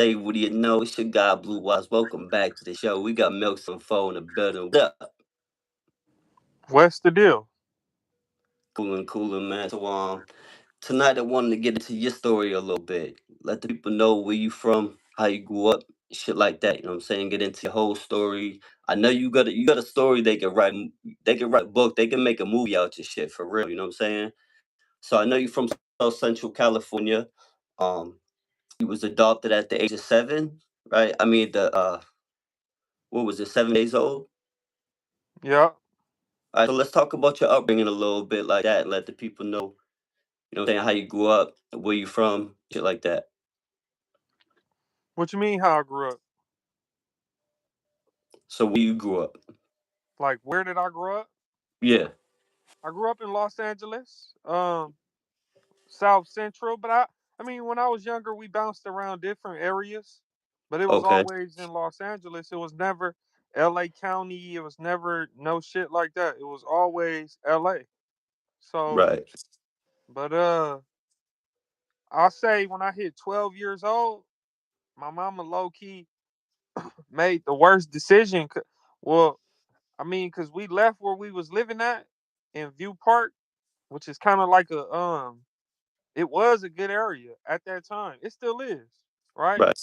Hey, what do you know? It's your guy Blue Wise. Welcome back to the show. We got Milk74 in the building. What up? What's the deal? Cooling, man. Tonight I wanted to get into your story a little bit. Let the people know where you from, how you grew up, shit like that. You know what I'm saying? Get into your whole story. I know you got a story they can write a book, they can make a movie out your shit for real, you know what I'm saying? So I know you're from South Central California. Um, you was adopted at the age of 7, right? I mean the what was it, 7 days old? Yeah. All right, so let's talk about your upbringing a little bit like that and let the people know, you know what I'm saying, how you grew up, where you from, shit like that. What you mean how I grew up? So where you grew up. Like where did I grow up? Yeah. I grew up in Los Angeles, South Central, but I mean when I was younger we bounced around different areas, but it was Okay. always in Los Angeles. It was never LA County, it was never no shit like that. It was always LA. So, Right. but I'll say when I hit 12 years old, my mama low key made the worst decision. Well, I mean, cause we left where we was living at in View Park, which is kind of like it was a good area at that time. It still is, right? Right.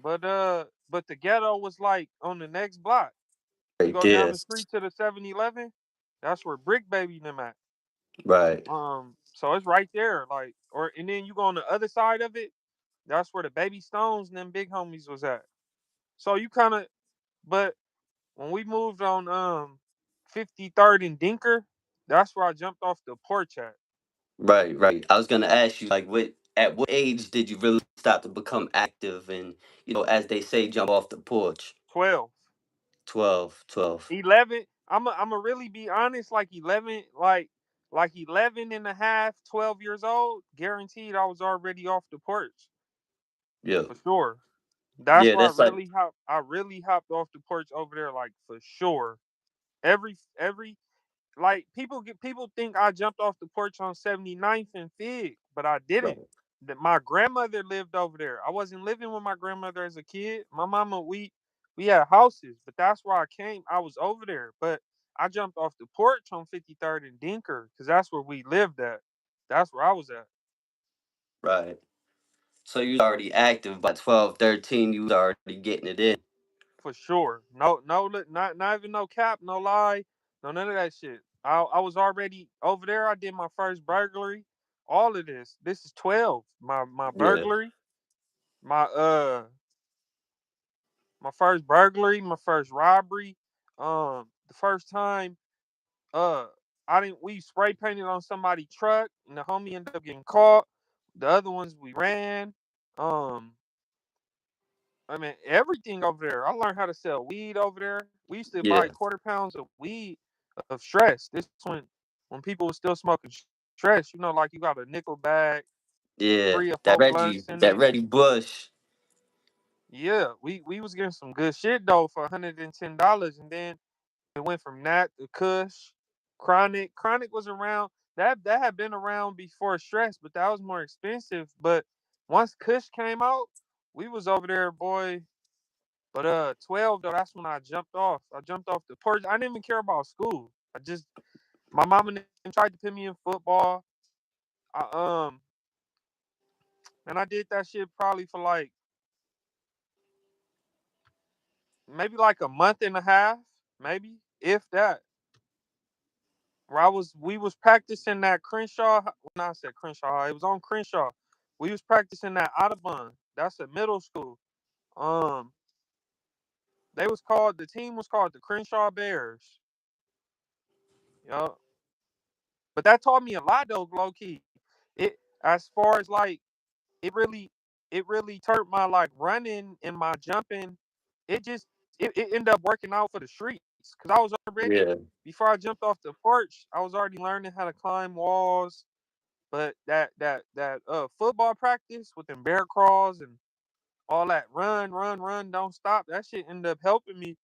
But the ghetto was like on the next block. You Right go down there. the street to the 7-Eleven, that's where Brick Baby them at. Right. So it's right there, like, and then you go on the other side of it, that's where the Baby Stones and them big homies was at. So you kind of, but when we moved on 53rd and Dinker, that's where I jumped off the porch at. Right. I was gonna ask you, like, at what age did you really start to become active and, as they say, jump off the porch? 12. 12. 11. I'm a really be honest, like 11, like 11 and a half, 12 years old, guaranteed I was already off the porch Yeah. for sure. That's Yeah, why that's like I really hopped off the porch over there, like for sure. Every like people think I jumped off the porch on 79th and Fig, but I didn't. right. That my grandmother lived over there. I wasn't living with my grandmother as a kid. My mama, we had houses, but that's where I came. I was over there, but I jumped off the porch on 53rd and Dinker because that's where we lived at. That's where I was at Right. So you was already active by 12, 13. You was already getting it in. for sure. No, not even no cap, no lie, no none of that shit. I was already over there. I did my first burglary. All of this. This is 12. My Yeah. burglary, my my first burglary, my first robbery. The first time uh I didn't we spray painted on somebody's truck and the homie ended up getting caught. The other ones we ran. Um I mean everything over there. I learned how to sell weed over there. We used to buy Yeah. quarter pounds of weed of stress. This when people were still smoking stress, like you got a nickel bag, Yeah. 3 or 4 That blunts Reggie, in that it. Reggie Bush. Yeah, we was getting some good shit though for $110, and then it went from that to Kush, Chronic. Chronic was around. That had been around before Stress, but that was more expensive. But once Kush came out, we was over there, boy. But 12 though, that's when I jumped off. I jumped off the porch. I didn't even care about school. My mom and them tried to put me in football. I and I did that shit probably for like maybe like a month and a half, maybe if that. Where we was practicing that Crenshaw. When I said Crenshaw, it was on Crenshaw. We was practicing that Audubon. That's a middle school. Um, the team was called the Crenshaw Bears. Yeah, but that taught me a lot though, low key. It as far as like it really it really turned my like running and my jumping. It ended up working out for the streets because I was already Yeah. before I jumped off the porch. I was already learning how to climb walls. But that football practice with them bear crawls and all that run, don't stop. That shit ended up helping me.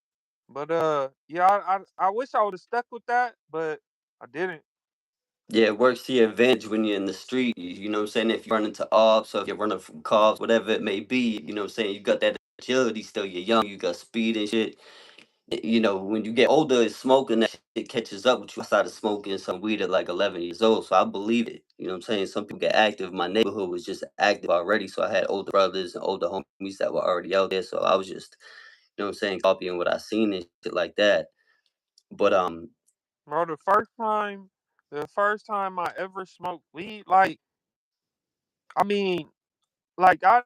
But yeah, I wish I would have stuck with that, but I didn't. Yeah, it works to your advantage when you're in the street. You know what I'm saying? If you run into ops or if you're running from cops, whatever it may be, you know what I'm saying? You got that agility still. You're young, you got speed and shit. You know, when you get older, smoking, that shit catches up with you. I started smoking some weed at like 11 years old, so I believe it. You know what I'm saying? Some people get active. My neighborhood was just active already, so I had older brothers and older homies that were already out there. So I was just, you know what I'm saying, copying what I seen and shit like that. But Bro, the first time I ever smoked weed, like, I mean, like I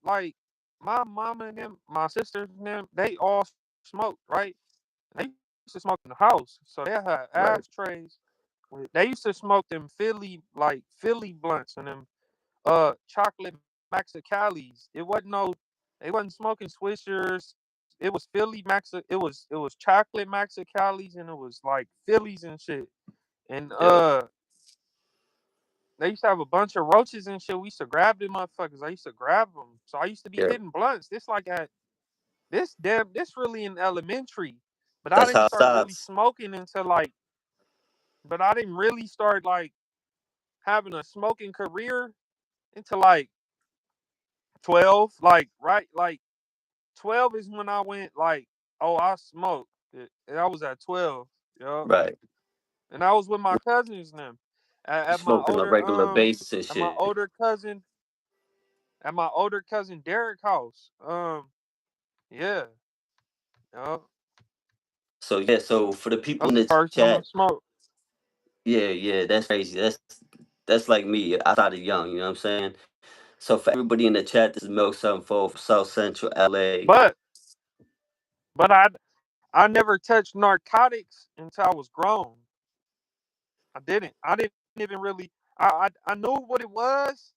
like my mama and them, my sisters and them, they all smoked, right? They used to smoke in the house, so they had right, ashtrays. They used to smoke them Philly blunts and them chocolate Maxicales. They wasn't smoking Swishers. It was Philly Maxi. It was chocolate Maxicales and it was like Phillies and shit. And yep, they used to have a bunch of roaches and shit. We used to grab them motherfuckers. I used to grab them. So I used to be yep. hitting blunts. This really in elementary. But I That's didn't how it start really starts. smoking until like but I didn't really start like having a smoking career until like 12. Like right like 12 is when I went like, oh, I smoked. And I was at 12. Yup. Right. And I was with my cousins and them. You At my smoke on a older regular basis and at my shit. older cousin at my older cousin Derek house. Yeah. Yup. So yeah, so for the That people was in the the first time I chat, smoked. yeah, yeah, that's crazy. That's like me. I started young, you know what I'm saying? So for everybody in the chat, this is Milk74 from South Central LA. But but I never touched narcotics until I was grown. I didn't. I didn't even really. I knew what it was,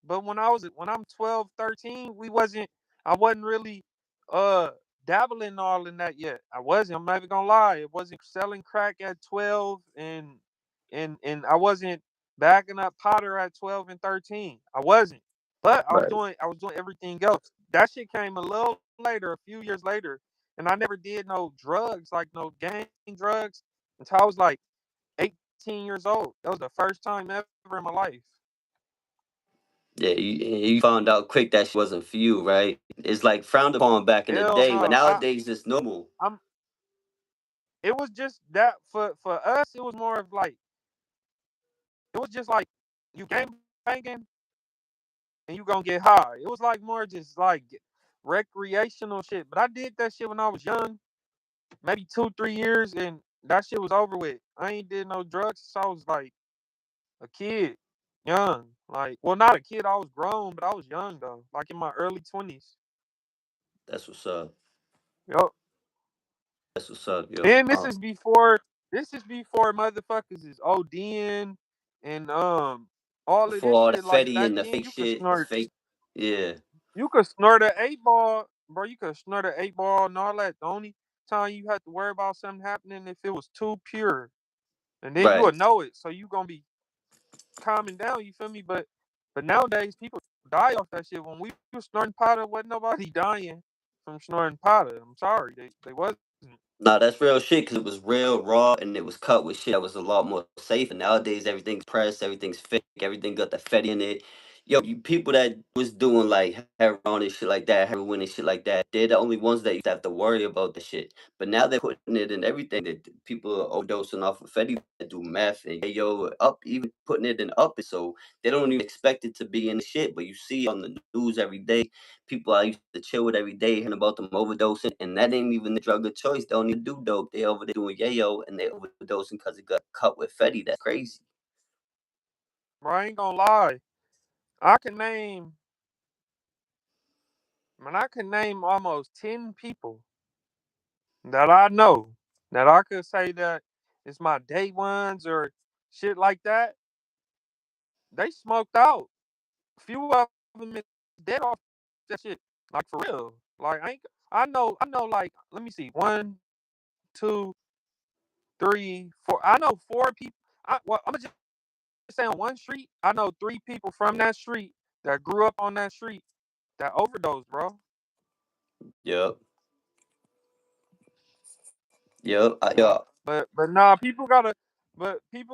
but when I'm 12, 13, we wasn't. I wasn't really uh dabbling all in that yet. I wasn't. I'm not even gonna lie. It wasn't selling crack at 12, and I wasn't backing up Potter at 12 and 13. I wasn't. But Right. I was doing everything else. That shit came a little later, a few years later, and I never did no drugs, like no gang drugs, until I was like 18 years old. That was the first time ever in my life. Yeah, you found out quick that shit wasn't for you, right? It's like frowned upon back in the Hell day, but no. nowadays it's normal. I'm it was just that for us, it was more of like it was just like you gang banging and you gonna get high. It was like more just like recreational shit. But I did that shit when I was young, maybe 2, 3 years, and that shit was over with. I ain't did no drugs since I was like a kid, young. Like, well, not a kid. I was grown, but I was young though, like in my early 20s. That's what's up. Yup. That's what's up, yo. And this is before motherfuckers is ODing and all of Before this all the shit. Like Fetty back and the then, fake shit, it's fake. Yeah, you could snort an 8 ball, bro. You could snort an 8 ball and all that. The only time you had to worry about something happening if it was too pure, and then you right. would know it. So you gonna be calming down. You feel me? But nowadays people die off that shit. When we was snorting powder, wasn't nobody dying from snorting powder. I'm sorry, they wasn't. Nah, that's real shit because it was real raw and it was cut with shit that was a lot more safe. And nowadays everything's pressed, everything's fake, everything got the Fetty in it. Yo, you people that was doing like heroin and shit like that, heroin and shit like that, they're the only ones that used to have to worry about the shit. But now they're putting it in everything. That people are overdosing off of Fetty that do meth and yo up, even putting it in up. So they don't even expect it to be in the shit. But you see on the news every day people I used to chill with every day hearing about them overdosing, and that ain't even the drug of choice. They don't even do dope. They over there doing yayo, and they overdosing because it got cut with Fetty. That's crazy. Bro, I ain't gonna lie. I can name, man, I can name almost 10 people that I know that I could say that it's my day ones or shit like that. They smoked out. A few of them is dead off that shit. Like for real. Like I know like let me see. One, two, three, four. I know four people. I'm gonna just say on one street, I know three people from that street that grew up on that street that overdosed, bro. Yep. Yep. Yeah. But nah, people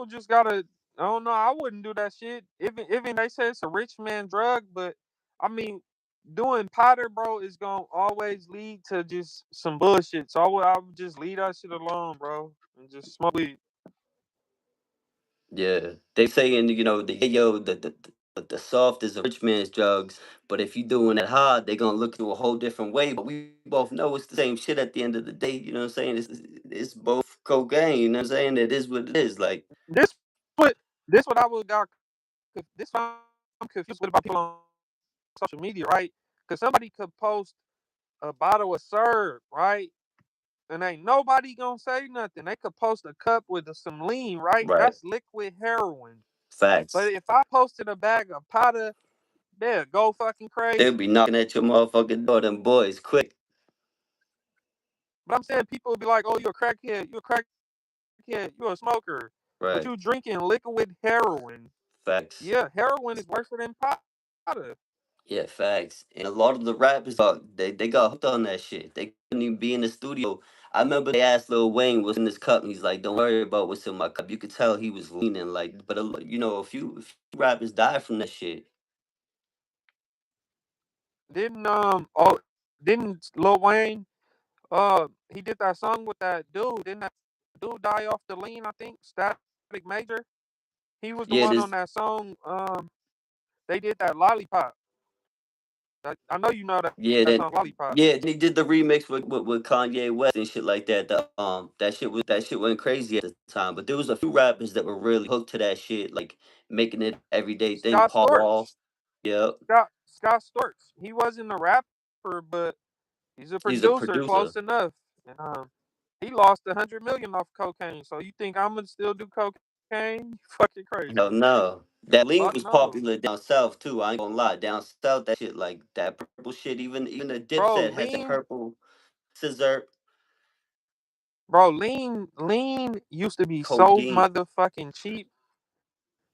just gotta I don't know. I wouldn't do that shit. Even they say it's a rich man drug, but I mean, doing powder, bro, is gonna always lead to just some bullshit. So I would just leave that shit alone, bro, and just smoke weed. Yeah, they saying the yayo, the soft is a rich man's drugs, but if you doing that hard, they gonna look through a whole different way. But we both know it's the same shit at the end of the day. You know what I'm saying? It's both cocaine. You know what I'm saying? It is what it is. Like, This what this what I would got. This what I'm confused with about people on social media, right? Because somebody could post a bottle of syrup, right? And ain't nobody gonna say nothing. They could post a cup with some lean, right? right? That's liquid heroin. But Facts. if I posted a bag of powder, they'll go fucking They'll be crazy. knocking at your motherfucking door, them boys, quick. But I'm saying people will be like, "Oh, you're a crackhead. You're a crackhead. You're a smoker, but you Right. drinking liquid heroin. Facts. Yeah, heroin is worse than powder, Yeah, facts. And a lot of the rappers, they got hooked on that shit. They couldn't even be in the studio. I remember they asked Lil Wayne what's in his cup, and he's like, "Don't worry about what's in my cup." You could tell he was leaning, like, but a few rappers died from that shit. didn't Lil Wayne he did that song with that dude? Didn't that dude die off the lean? I think Static Major. He was the Yeah, one on this, that song. They did that Lollipop. I know you know yeah, that then, song Lollipop. yeah, then he did the remix with Kanye West and shit like that. That shit went crazy at the time. But there was a few rappers that were really hooked to that shit, like making it everyday thing. Scott Paul Wall, Storch. yeah, Scott Storch. He wasn't a rapper, but he's a he's a producer close producer. enough. And he lost 100 million off cocaine. So you think I'm gonna still do cocaine? You fucking crazy. Hell no. That lean Fuck was no. popular down south too. I ain't gonna lie. Down south, that shit like that purple shit. Even the Bro, Dipset had that purple scissor lean used to be so codeine. motherfucking cheap.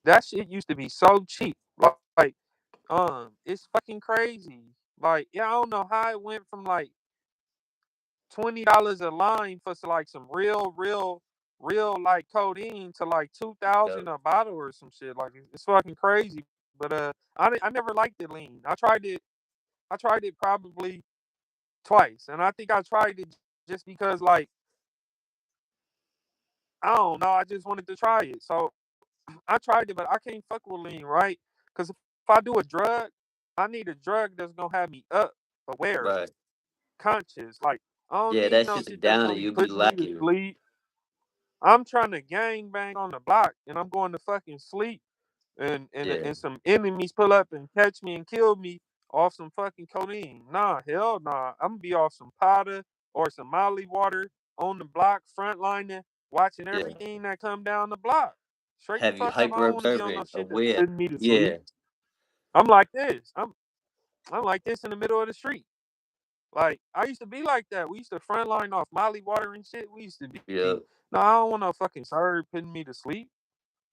That shit used to be so cheap. Like, it's fucking crazy. Like, yeah, I don't know how it went from like $20 a line for like some real like codeine to like two Yeah, thousand a bottle or some shit. Like, it's fucking crazy. But I never liked the lean. I tried it probably twice, and I think I tried it just because like I don't know. I just wanted to try it. So I tried it, but I can't fuck with lean, right? Because if I do a drug, I need a drug that's gonna have me up, aware, right. conscious. Like I don't Yeah, need that no shit's shit that's down gonna and be you'll be putting me to lacking. sleep. I'm trying to gang bang on the block, and I'm going to fucking sleep, and and Yeah, and some enemies pull up and catch me and kill me off some fucking codeine. Nah, hell nah. I'm gonna be off some powder or some Molly water on the block, frontlining, watching yeah. everything that come down the block. Straight the Have you fuck up. I hyper don't want to be on no observant, shit that's aware. putting me to sleep. Yeah, I'm like this. I'm like this in the middle of the street. Like I used to be like that. We used to frontline off Molly water and shit. We used to be. yeah. No, I don't want no fucking serve putting me to sleep.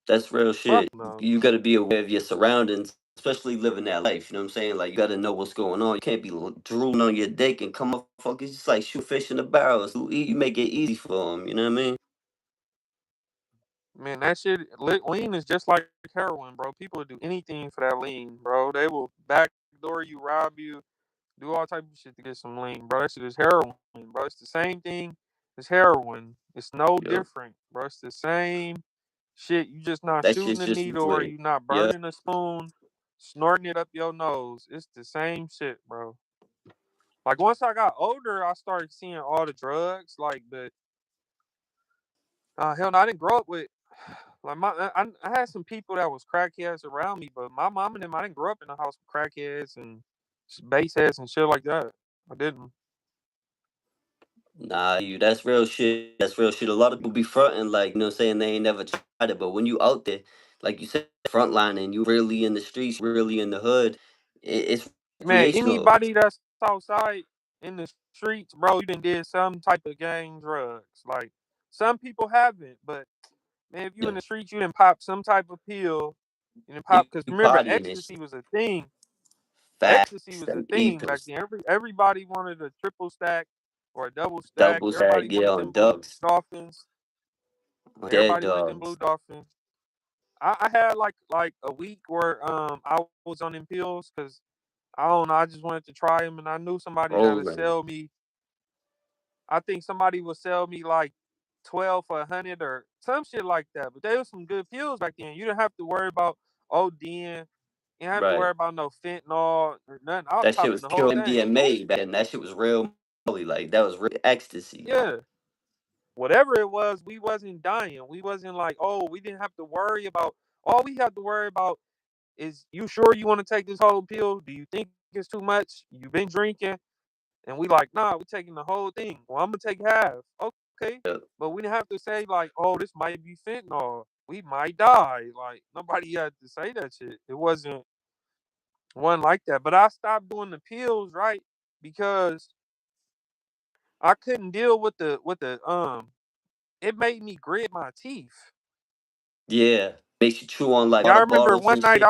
That's real Fuck shit. no. You gotta be aware of your surroundings, especially living that life. You know what I'm saying? Like, you gotta know what's going on. You can't be drooling on your dick and come up fuckers just like shoot fish in the barrels. You make it easy for them. You know what I mean? Man, that shit lean is just like heroin, bro. People will do anything for that lean, bro. They will backdoor you, rob you, do all type of shit to get some lean, bro. That shit is heroin, bro. It's the same thing as heroin. It's no Yeah. different, bro. It's the same shit. You just not That shooting shit's a just needle or liquid. you not Yeah. burning a spoon, snorting it up your nose. It's the same shit, bro. Like once I got older, I started seeing all the drugs. Like, but hell no, I didn't grow up with like I had some people that was crackheads around me, but my mom and them, I didn't grow up in a house with crackheads and bass heads and shit like that. I didn't. Nah, that's real shit. That's real shit. A lot of people be fronting like, you know what I'm saying, they ain't never tried it. But when you out there, like you said, frontline and you really in the streets, really in the hood, it's Man, recreational. anybody that's outside in the streets, bro, you done did some type of gang drugs. Like some people haven't, but man, if you in Yeah. the streets, you didn't pop some type of pill. You didn't You pop because remember, partying and ecstasy shit. was a thing. Ecstasy Facts, was a them thing back ethos. then. Everybody wanted a triple stack or a double stack. Double Everybody sag, yeah, wanted on them blue ducks. dolphins. Dead Everybody wanted them blue dogs. dolphins. I had like a week where I was on them pills because I don't know. I just wanted to try them, and I knew somebody that'll Rolling. sell me. I think somebody would sell me like 12 for 100 or some shit like that. But they was some good pills back then. You didn't have to worry about ODing. You didn't have to worry Right. about no fentanyl or nothing. I was That shit popping was the whole pure thing. MDMA back then. That shit was real molly. Like that was real ecstasy. Yeah. Whatever it was, we wasn't dying. We wasn't like, oh, we didn't have to worry about. All we have to worry about is, you sure you want to take this whole pill? Do you think it's too much? You been drinking? And we like, nah, we taking the whole thing. Well, I'm gonna take half. Okay. Yeah. But we didn't have to say like, oh, this might be fentanyl. We might die. Like nobody had to say that shit. It wasn't one like that. But I stopped doing the pills, right? Because I couldn't deal with the it made me grit my teeth. Yeah. Makes you chew on like Yeah, water bottles and shit.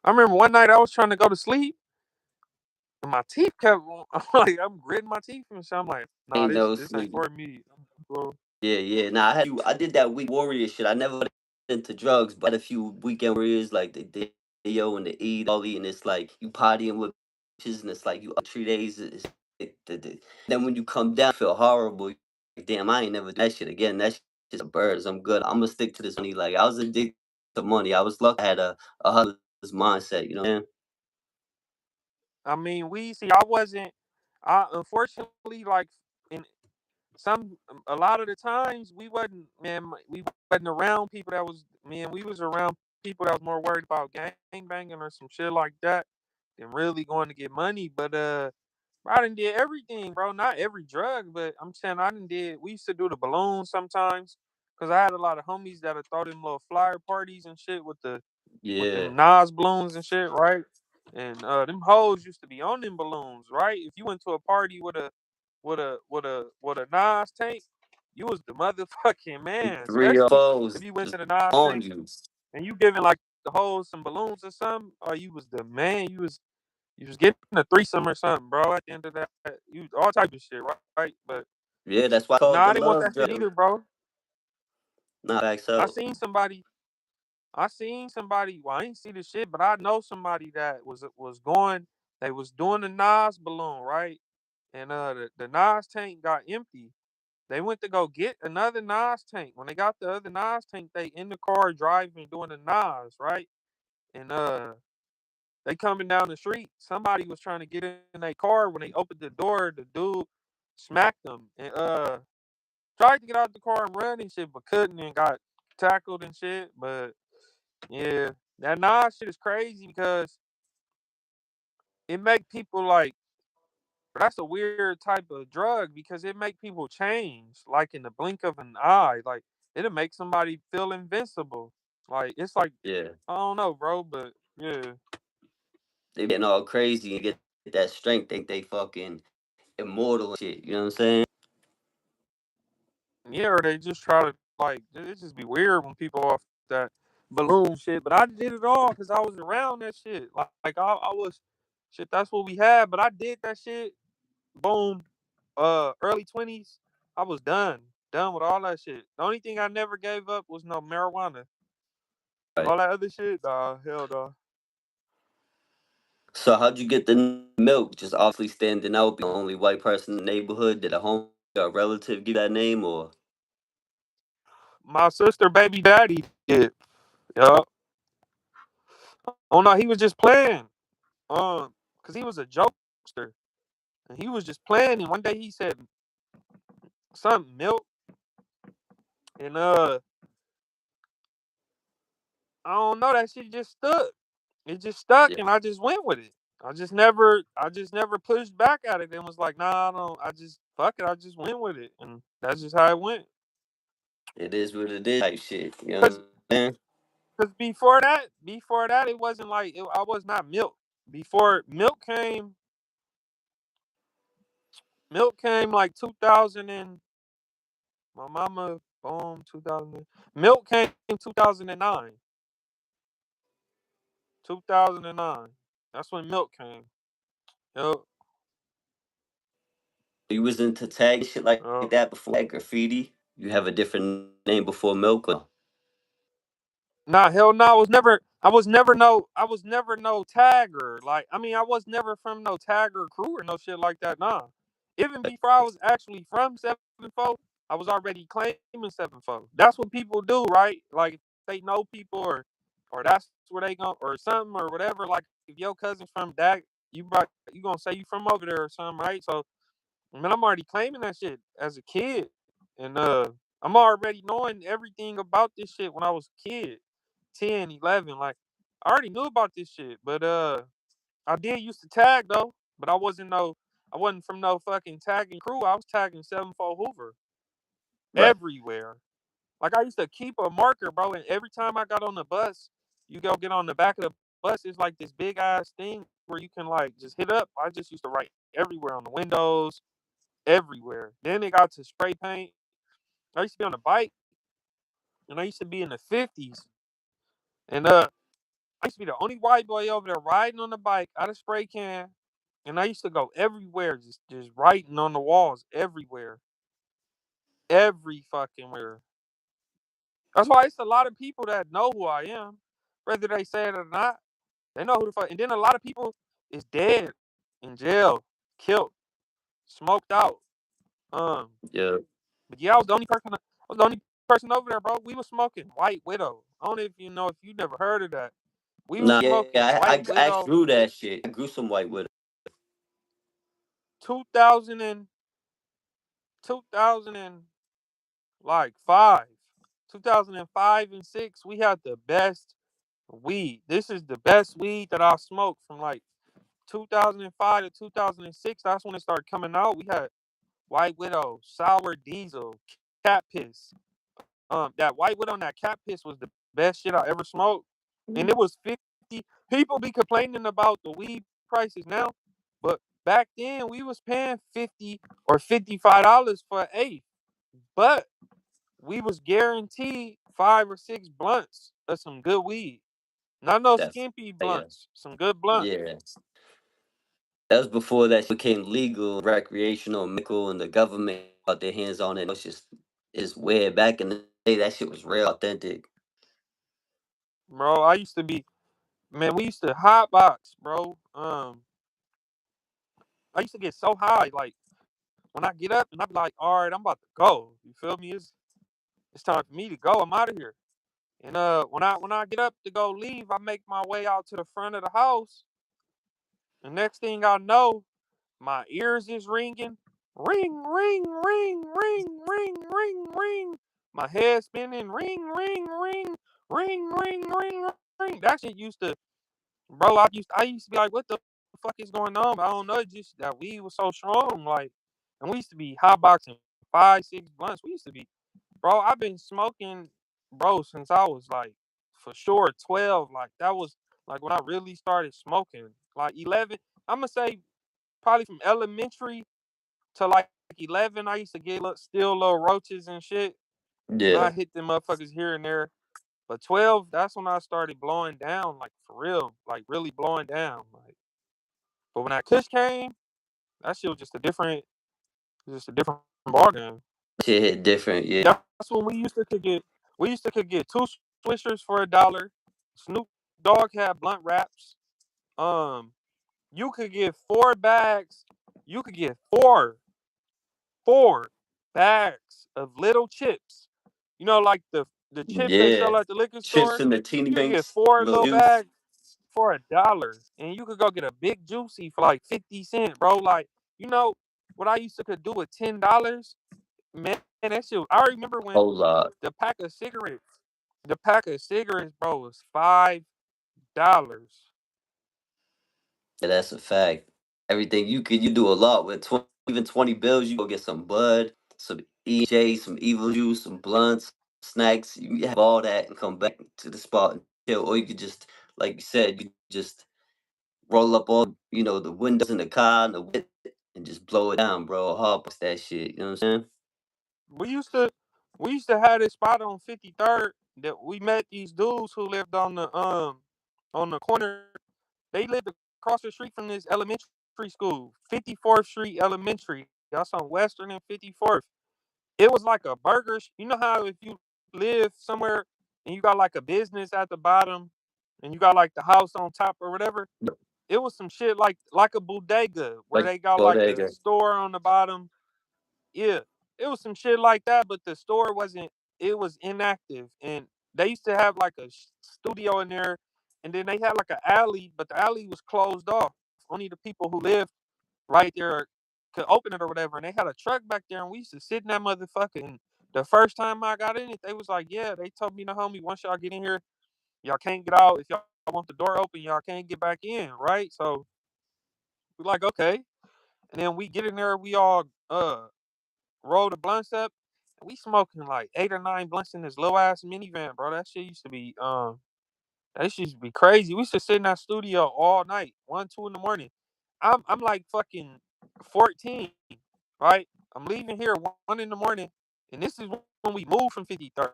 I remember one night I was trying to go to sleep and my teeth kept I'm like I'm gritting my teeth and shit. I'm like, nah, Ain't no this ain't sleep. for me. Bro. Yeah, yeah. Nah, I did that week warrior shit. I never got into drugs, but I had a few weekend warriors like the Yo and the E, Ollie, and it's like you partying with bitches, and it's like you 3 days. Then when you come down, you feel horrible. Like, damn, I ain't never do that shit again. That shit's a birds. I'm good. I'm gonna stick to this money. Like I was addicted to money. I was lucky. I had a hustler's mindset. You know what I'm saying? I mean, we see. I wasn't. I unfortunately like in some a lot of the times we wasn't man. We wasn't around people that was man. We was around people that was more worried about gang banging or some shit like that than really going to get money. But I done did everything, bro. Not every drug, but I'm saying I done did. We used to do the balloons sometimes because I had a lot of homies that had throw them little flyer parties and shit with Yeah. them Nas balloons and shit, right? And them hoes used to be on them balloons, right? If you went to a party with a Nas tank, you was the motherfucking man. Three or Especially if fours you went just to the Nas on tank you. and you giving like the hoes some balloons or something, or you was the man. You was getting a threesome or something, bro. At the end of that, you all type of shit, right? But Yeah, that's why I nah, called I the didn't want love that shit drug. either, bro. Not back I out. seen somebody I seen somebody. Well, I ain't see the shit, but I know somebody that was going. They was doing the Nas balloon, right? And the Nas tank got empty. They went to go get another Nas tank. When they got the other Nas tank, they in the car driving doing the Nas, right? And they coming down the street. Somebody was trying to get in their car. When they opened the door, the dude smacked them and tried to get out the car and run and shit, but couldn't and got tackled and shit. But yeah, that Nas shit is crazy because it make people like that's a weird type of drug because it make people change like in the blink of an eye. Like it'll make somebody feel invincible. Like it's like Yeah. I don't know, bro, but yeah. They getting all crazy and get that strength. Think they fucking immortal and shit. You know what I'm saying? Yeah, or they just try to like it just be weird when people off that balloon shit. But I did it all because I was around that shit. Like I was shit. That's what we had. But I did that shit. Boom. Early 20s. I was done with all that shit. The only thing I never gave up was no marijuana. Right. All that other shit, nah, hell no. So how'd you get the milk? Just obviously standing out, being the only white person in the neighborhood. Did a home or a relative give that name or? My sister, baby daddy did. Yup. Oh no, he was just playing. Cause he was a jokester. And he was just playing, and one day he said something milk, and I don't know, that shit just stuck. It just stuck, Yeah, and I just went with it. I just never pushed back at it and was like, nah, I don't. I just fuck it. I just went with it, and that's just how it went. it is what it is. Type shit. You know what Cause, I'm saying? cause before that, it wasn't like I was not milk. Before milk came like 2000 and my mama boom 2000. Milk came in 2009. 2009. That's when milk came. Yup. You was into tag shit like Yup. that before that graffiti. You have a different name before milk. Or? Nah, hell no. I was never no tagger. Like, I mean, I was never from no tagger crew or no shit like that. Nah. Even before I was actually from 7-4, I was already claiming 7-4. That's what people do, right? Like, if they know people, or that's where they go, or something, or whatever. Like, if your cousin's from that, you gonna say you from over there or something, right? So, I mean, I'm already claiming that shit as a kid. And I'm already knowing everything about this shit when I was a kid. 10, 11. Like, I already knew about this shit. But I did used to tag though. But I wasn't from no fucking tagging crew. I was tagging 7-4 Hoover Right. everywhere. Like, I used to keep a marker, bro, and every time I got on the bus, you go get on the back of the bus, it's like this big ass thing where you can like just hit up. I just used to write everywhere on the windows, everywhere. Then it got to spray paint. I used to be on a bike, and I used to be in the 50s. And I used to be the only white boy over there riding on the bike out of spray can. And I used to go everywhere, just writing on the walls everywhere. Every fucking where. That's why it's a lot of people that know who I am, whether they say it or not. They know who the fuck. And then a lot of people is dead, in jail, killed, smoked out. Um, Yeah. but yeah, I was the only person. I was the only person over there, bro. We was smoking White Widow. I don't know if you know if you never heard of that. We was Nah, smoking yeah, White I Widow, grew that shit. I grew some white with 2000 and 2000 and like 5, 2005 and 6. We had the best weed. This is the best weed that I smoked from like 2005 to 2006. That's when it started coming out. We had White Widow, Sour Diesel, Cat Piss. That White Widow and that Cat Piss was the best shit I ever smoked, and it. it was 50. People be complaining about the weed prices now, but back then we was paying 50 or $55 for an eighth, but we was guaranteed 5 or 6 blunts of some good weed. Not no That's skimpy yeah. blunts, some good blunts. Yeah. That was before that shit became legal, recreational, medical, and the government got their hands on it. It's weird. Back in the day, that shit was real authentic. Bro, I used to be, man, we used to hotbox, bro. I used to get so high, like when I get up and I be like, all right, I'm about to go. You feel me? It's time for me to go. I'm out of here. And when I get up to go leave, I make my way out to the front of the house. The next thing I know, my ears is ringing. Ring, ring, ring, ring, ring, ring, ring. My head spinning. Ring, ring, ring, ring, ring, ring, ring. That shit used to, bro. I used to be like, what the fuck is going on? I don't know. It's just that weed was so strong, like, and we used to be hotboxing 5, 6 blunts. We used to be, bro. I've been smoking, bro, since I was like, for sure 12. Like, that was like when I really started smoking. Like 11, I'm gonna say probably from elementary to like 11. I used to get still little roaches and shit, and I Yeah. hit them motherfuckers here and there. But 12, that's when I started blowing down, like for real, like really blowing down. Like, but when that Kush came, that shit was just a different ball game. Shit hit different. Yeah. That's when we used to could get 2 swishers for $1. Snoop Dogg had blunt wraps. Um, you could get 4 bags. You could get four bags of little chips. You know, like the chips they sell Yeah. at the liquor Chips store. and the teeny You could get drinks, four little little juice. bags for $1, and you could go get a big juicy for like 50 cents, bro. Like, you know what I used to could do with $10, man. That shit. I remember when Whole lot. the pack of cigarettes, the pack of cigarettes, bro, was $5. Yeah, that's a fact. Everything you do a lot with 20, even 20 bills. You go get some bud, some EJ, some evil juice, some blunts, snacks. You have all that and come back to the spot and chill. Or you could just, like you said, you just roll up all the windows in the car and the whip and just blow it down, bro. Hard that shit. You know what I'm saying? We used to we used to have this spot on 53rd that we met these dudes who lived on the corner. They lived across the street from this elementary school, 54th Street Elementary. That's on Western and 54th. It was like a burger. You know how if you live somewhere and you got like a business at the bottom, and you got like the house on top or whatever. It was some shit like a bodega where Like they got like a bodega. store on the bottom. Yeah, it was some shit like that, but the store wasn't. It was inactive, and they used to have like a studio in there, and then they had like an alley, but the alley was closed off. Only the people who lived right there could open it or whatever. And they had a truck back there, and we used to sit in that motherfucker. And the first time I got in it, they was like, "Yeah," they told me, the homie, once y'all get in here, y'all can't get out. If y'all want the door open, y'all can't get back in, right? So we're like, okay. And then we get in there, we all roll the blunts up, and we smoking like 8 or 9 blunts in this little ass minivan, bro. That shit used to be that shit used to be crazy. We used to sit in that studio all night, 1, 2 in the morning. I'm like fucking 14, right? I'm leaving here 1 in the morning, and this is when we moved from 53rd.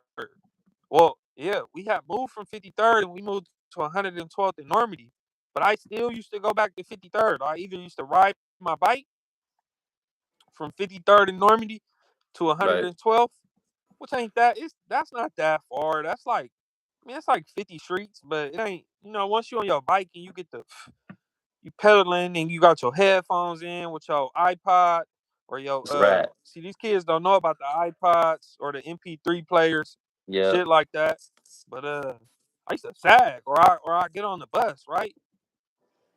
Well, yeah, we had moved from 53rd and we moved to 112th in Normandy. But I still used to go back to 53rd. I either used to ride my bike from 53rd in Normandy to Right. 112th, which ain't that. That's not that far. That's like, I mean, it's like 50 streets, but it ain't. Once you on your bike and you get the you pedaling and you got your headphones in with your iPod or your That's right. see, these kids don't know about the iPods or the MP3 players, Yeah. shit like that. But I used to sag or I get on the bus, right?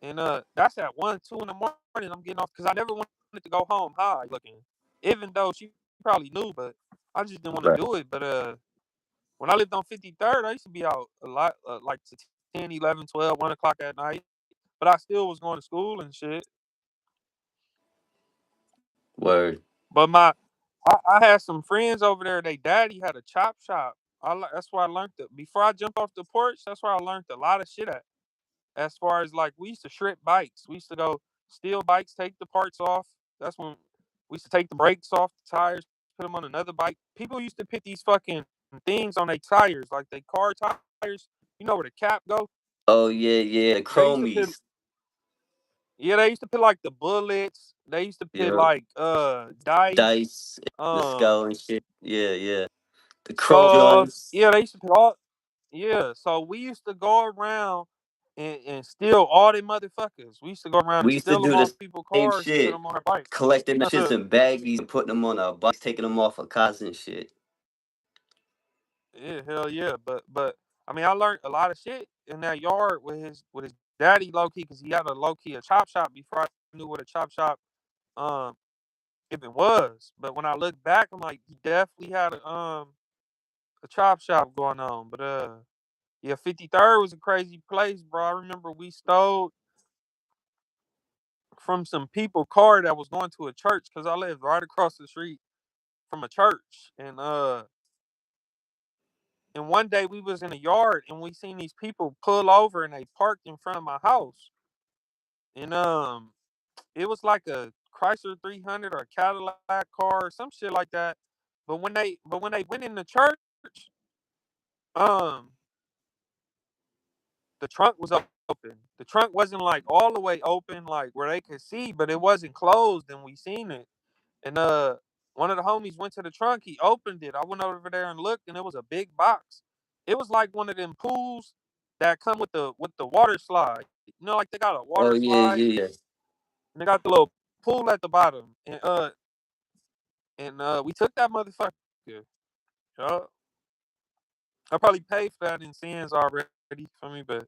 And that's at 1, 2 in the morning. I'm getting off because I never wanted to go home high looking. Even though she probably knew, but I just didn't want to Right. do it. But when I lived on 53rd, I used to be out a lot, like to 10, 11, 12, 1 o'clock at night. But I still was going to school and shit. Word. But I had some friends over there. They daddy had a chop shop. That's where I learned it. Before I jumped off the porch, that's where I learned a lot of shit at. As far as like, we used to strip bikes. We used to go steal bikes, take the parts off. That's when we used to take the brakes off the tires, put them on another bike. People used to put these fucking things on their tires, like they car tires. You know where the cap go? Oh yeah, yeah. The They used to put chromies. Yeah, they used to put like the bullets. They used to put Yeah. like dice, Dice, the um skull and shit. Yeah, yeah. The chrome skulls. joints. Yeah, they used to put all. Yeah, so we used to go around and steal all them motherfuckers. We used to go around and We used to steal them do off the people's same cars and put shit. them on our bikes. Collecting the shits in baggies and putting them on our bikes, taking them off of cars and shit. Yeah, hell yeah. But I mean, I learned a lot of shit in that yard with his daddy, low key, because he had a low key a chop shop before I knew what a chop shop um even was. But when I look back, I'm like, he definitely had a chop shop going on. But yeah, 53rd was a crazy place, bro. I remember we stole from some people car that was going to a church because I lived right across the street from a church. And one day we was in a yard and we seen these people pull over and they parked in front of my house. And it was like a Chrysler 300 or a Cadillac car or some shit like that. But when they went in the church, um the trunk was open. The trunk wasn't like all the way open, like where they could see, but it wasn't closed, and we seen it. And one of the homies went to the trunk. He opened it. I went over there and looked, and it was a big box. It was like one of them pools that come with the water slide. Like they got a Oh water yeah, slide, yeah, yeah. and they got the little pool at the bottom. And we took that motherfucker. Uh, I probably paid for that in sins already for me, but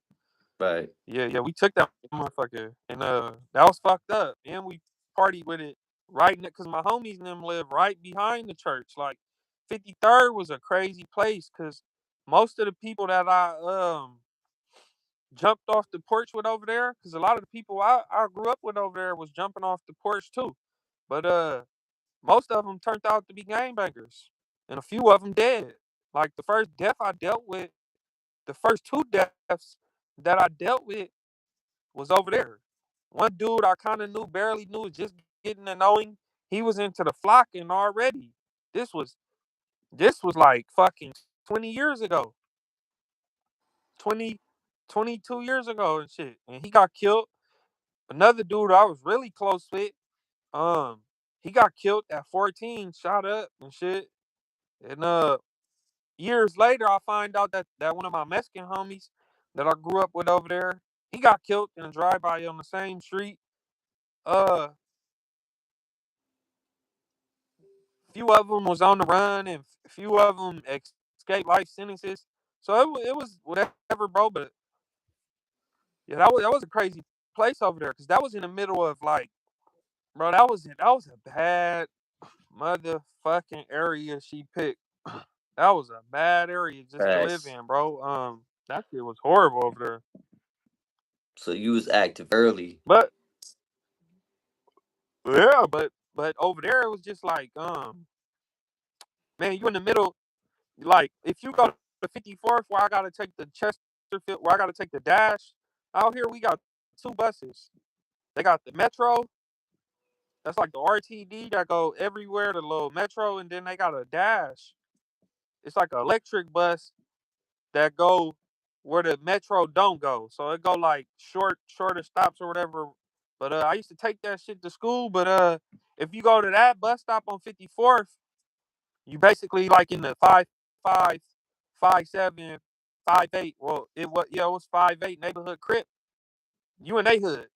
Right. yeah, we took that motherfucker, and that was fucked up. And we partied with it right because my homies and them live right behind the church. Like 53rd was a crazy place because most of the people that I jumped off the porch with over there, because a lot of the people I grew up with over there was jumping off the porch too, but most of them turned out to be gangbangers, and a few of them dead. Like the first death I dealt with, the first two deaths that I dealt with was over there. One dude I kind of barely knew, just getting to know him. He was into the flocking already. This was this was like fucking 20 years ago, 20, 22 years ago and shit. And he got killed. Another dude I was really close with, um, he got killed at 14, shot up and shit. And years later, I find out that one of my Mexican homies that I grew up with over there, he got killed in a drive-by on the same street. Uh, few of them was on the run, and few of them escaped life sentences. So it was whatever, bro. But yeah, that was a crazy place over there because that was in the middle of like, bro, that was a bad motherfucking area she picked. That was a bad area just to live Facts. in, bro. That shit was horrible over there. So you was active early. But yeah, but over there it was just like, man, you in the middle. Like if you go to 54th, where I gotta take the Chesterfield, where I gotta take the dash. Out here we got two buses. They got the Metro. That's like the RTD that go everywhere, the little Metro, and then they got a dash. It's like an electric bus that go where the Metro don't go. So it go like shorter stops or whatever. But I used to take that shit to school. But if you go to that bus stop on 54th, you basically like in the 5-5, 5-7, 5-8. Well, it was 5-8 neighborhood crip. You in they hood.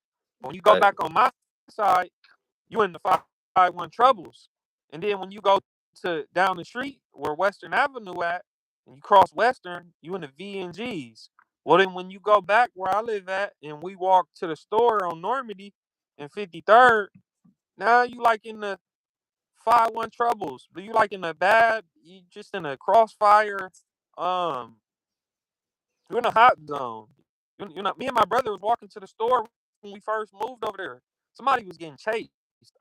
When you go Right. back on my side, you in the 5-1 troubles. And then when you go to down the street where Western Avenue at, and you cross Western, you in the V and G's. Well, then when you go back where I live at, and we walk to the store on Normandy and 53rd, now you like in the 5-1 troubles. But you like in the bad, you just in a crossfire. Um, you're in a hot zone. You're not. Me and my brother was walking to the store when we first moved over there. Somebody was getting chased.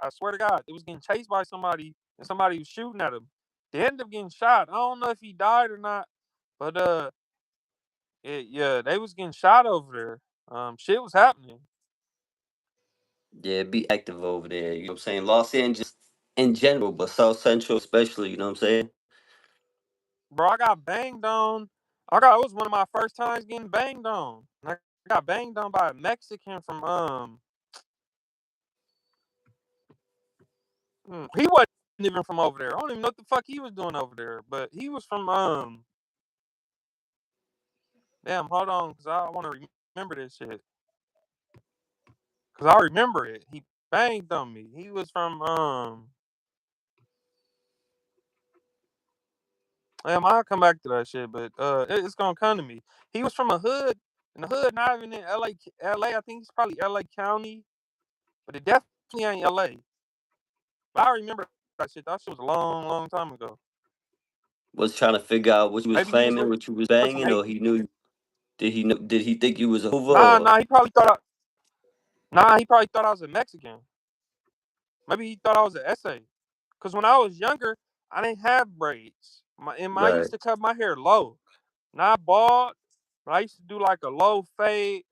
I swear to God, they was getting chased by somebody, and somebody was shooting at him. They ended up getting shot. I don't know if he died or not, but yeah, they was getting shot over there. Shit was happening. Yeah, be active over there. You know what I'm saying? Los Angeles in general, but South Central especially, you know what I'm saying? Bro, I got banged on. It was one of my first times getting banged on. And I got banged on by a Mexican from he wasn't even from over there. I don't even know what the fuck he was doing over there, but he was from damn, hold on, cause I want to remember this shit, cause I remember it. He banged on me. He was from damn, I'll come back to that shit, but it's gonna come to me. He was from a hood, and the hood not even in LA. LA, I think it's probably LA County, but it definitely ain't LA. But I remember that shit. That shit was a long, long time ago. Was trying to figure out what you was Maybe he was claiming, what you was from banging, Haiti. or he knew did he think you was a Hoover Nah, or nah, he probably thought I was a Mexican. Maybe he thought I was an essay. Cause when I was younger, I didn't have braids. I used right. to cut my hair low, not bald, but I used to do like a low fade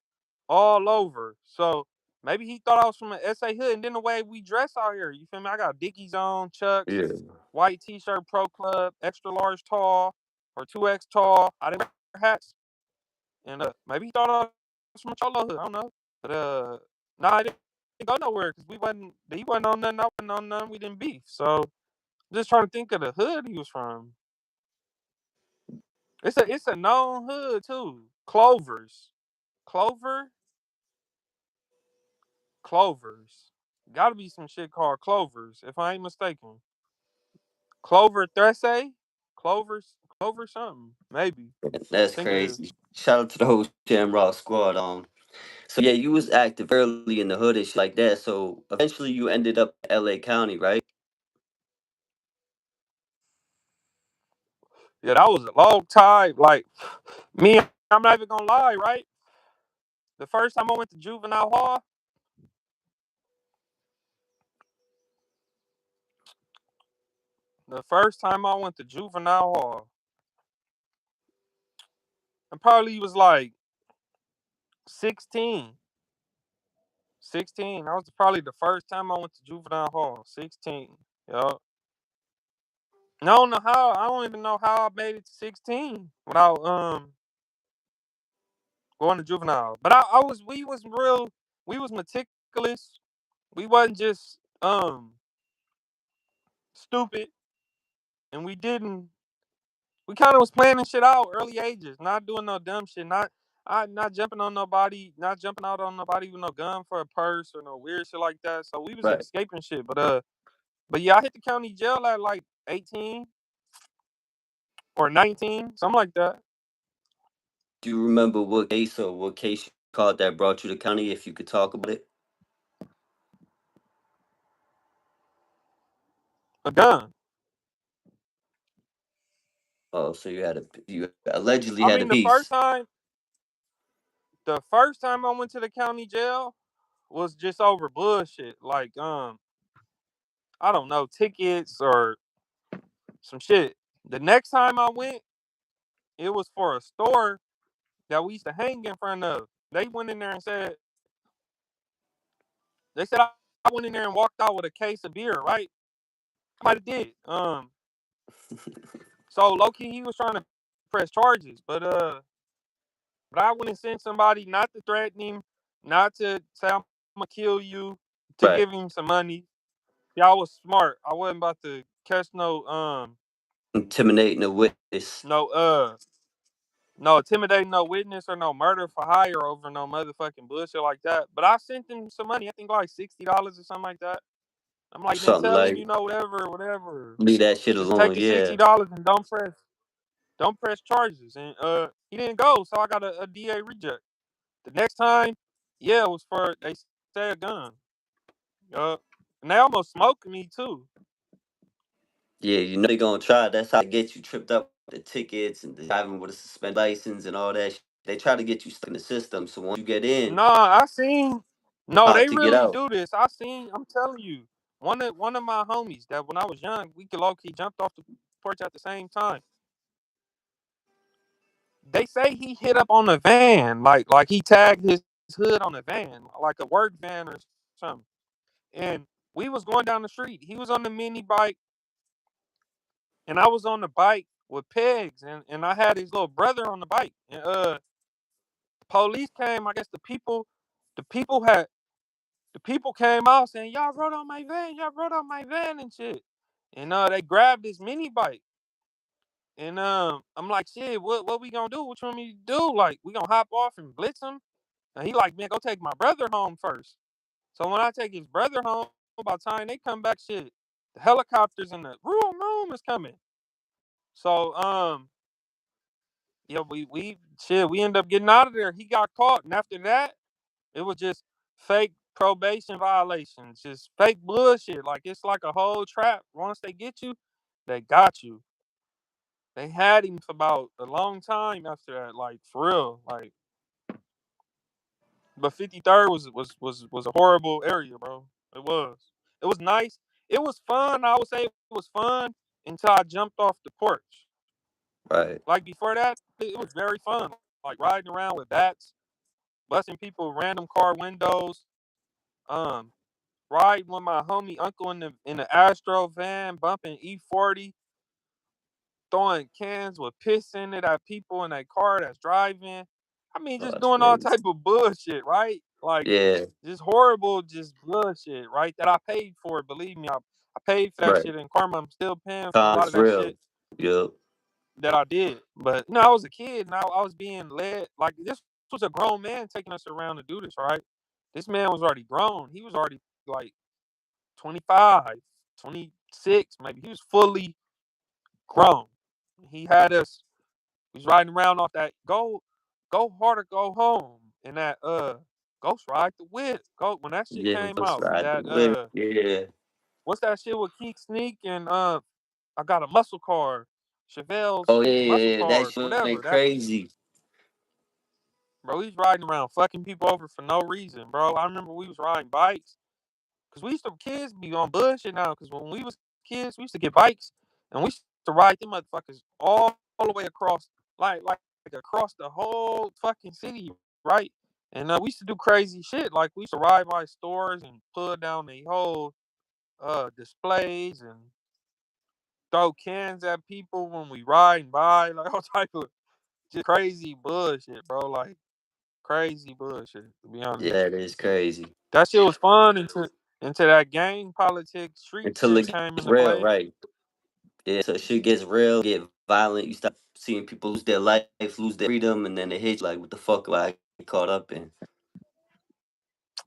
all over. So maybe he thought I was from an SA hood. And then the way we dress out here, you feel me? I got Dickies on, Chucks, Yeah. white T-shirt, Pro Club, extra large tall or 2X tall. I didn't wear hats, and maybe he thought I was from a Cholo hood. I don't know, but nah, I didn't go nowhere because we wasn't. He wasn't on nothing. I wasn't on nothing. We didn't beef. So just trying to think of the hood he was from. It's a known hood too. Clovers, Clover, Clovers. Got to be some shit called Clovers, if I ain't mistaken. Clover Thresay, Clover something, maybe. That's I think it crazy. is. Shout out to the whole Shamrock squad. So yeah, you was active early in the hood and shit like that. So eventually you ended up in LA County, right? Yeah, that was a long time. Like me, I'm not even gonna lie, right? The first time I went to juvenile hall, the first time I went to juvenile hall, I probably was like 16. 16. That was probably the first time I went to juvenile hall. 16. Yup. I don't know how. I don't even know how I made it to 16 without going to juvenile. But we was real. We was meticulous. We wasn't just stupid, and we we kind of was planning shit out early ages, not doing no dumb shit, not jumping on nobody, not jumping out on nobody with no gun for a purse or no weird shit like that. So we was Right. escaping shit, but yeah, I hit the county jail at like 18 or 19, something like that. Do you remember what case you called that brought you to county? If you could talk about it. A gun. Oh, so you allegedly I had a mean, piece. the first time I went to the county jail was just over bullshit. Like, I don't know, tickets or some shit. The next time I went, it was for a store that we used to hang in front of. They went in there and they said I went in there and walked out with a case of beer, right? I might have did. So low key he was trying to press charges, but I went and sent somebody not to threaten him, not to say I'm gonna kill you, to Right. give him some money. Yeah, I was smart. I wasn't about to catch Intimidating a witness. no no intimidating no witness or no murder for hire over no motherfucking bullshit like that. But I sent him some money. I think like $60 or something like that. I'm like, man, Something tell him like whatever. leave that shit Just alone. take the Yeah. $60 and don't press charges. And he didn't go, so I got a DA reject. The next time, yeah, it was for they say a gun. Uh, and they almost smoked me too. Yeah, you know they gonna try. That's how they get you tripped up with the tickets and the driving with a suspended license and all that. They try to get you stuck in the system. So once you get in, Nah, I seen. No, hard they to get really out. do this. I seen. I'm telling you, one of my homies that when I was young, we could low key jumped off the porch at the same time. They say he hit up on a van, like he tagged his hood on a van, like a work van or something. And we was going down the street. He was on the mini bike, and I was on the bike with pegs, and I had his little brother on the bike. And the police came. I guess the people had the people came out saying, "Y'all rode on my van, y'all rode on my van and shit." And they grabbed his mini bike. And I'm like, shit, what we gonna do? What you want me to do? Like, we gonna hop off and blitz him? And he like, man, go take my brother home first. So when I take his brother home, by the time they come back, shit, the helicopters and the room is coming. So yeah, we end up getting out of there. He got caught, and after that, it was just fake probation violations, just fake bullshit. Like it's like a whole trap. Once they get you, they got you. They had him for about a long time after that, like for real. Like, but 53rd was a horrible area, bro. It was. It was nice. It was fun. I would say it was fun until I jumped off the porch. Right. Like before that, it was very fun. Like riding around with bats, busting people random car windows, um, riding with my homie uncle in the Astro van, bumping E40, throwing cans with piss in it at people in that car that's driving. I mean, Oh, just that's doing all crazy. type of bullshit, right? Like Yeah. just horrible, just bullshit, right? That I paid for. Believe me, I paid for that Right. shit in karma. I'm still paying for a lot Time's of that real. shit Yup. that I did. But I was a kid and I was being led. Like this was a grown man taking us around to do this, right? This man was already grown. He was already like 25, 26, maybe. He was fully grown. He had us. We was riding around off that go hard or go home, and that Ghost Ride the Whip. Go when that shit Yeah, came let's out. ride the That whip. Yeah. what's that shit with Keek Sneak and I got a muscle car, Oh Chevelle's yeah, yeah, muscle yeah. That cars, shit whatever. went That crazy. bro, he's riding around fucking people over for no reason, bro. I remember we was riding bikes because we used to kids be on bullshit now. Because when we was kids, we used to get bikes and we used to ride them motherfuckers all the way across, like across the whole fucking city, right? And we used to do crazy shit. Like we used to ride by stores and pull down the whole displays and throw cans at people when we riding by, like all type of just crazy bullshit, bro. Like crazy bullshit. To be honest, Yeah, that is crazy. that shit was fun until that gang politics street Until shit it came gets into real, play. right? Yeah, so shit gets real, get violent. You start seeing people lose their life, lose their freedom, and then they hit you like, what the fuck am I caught up in?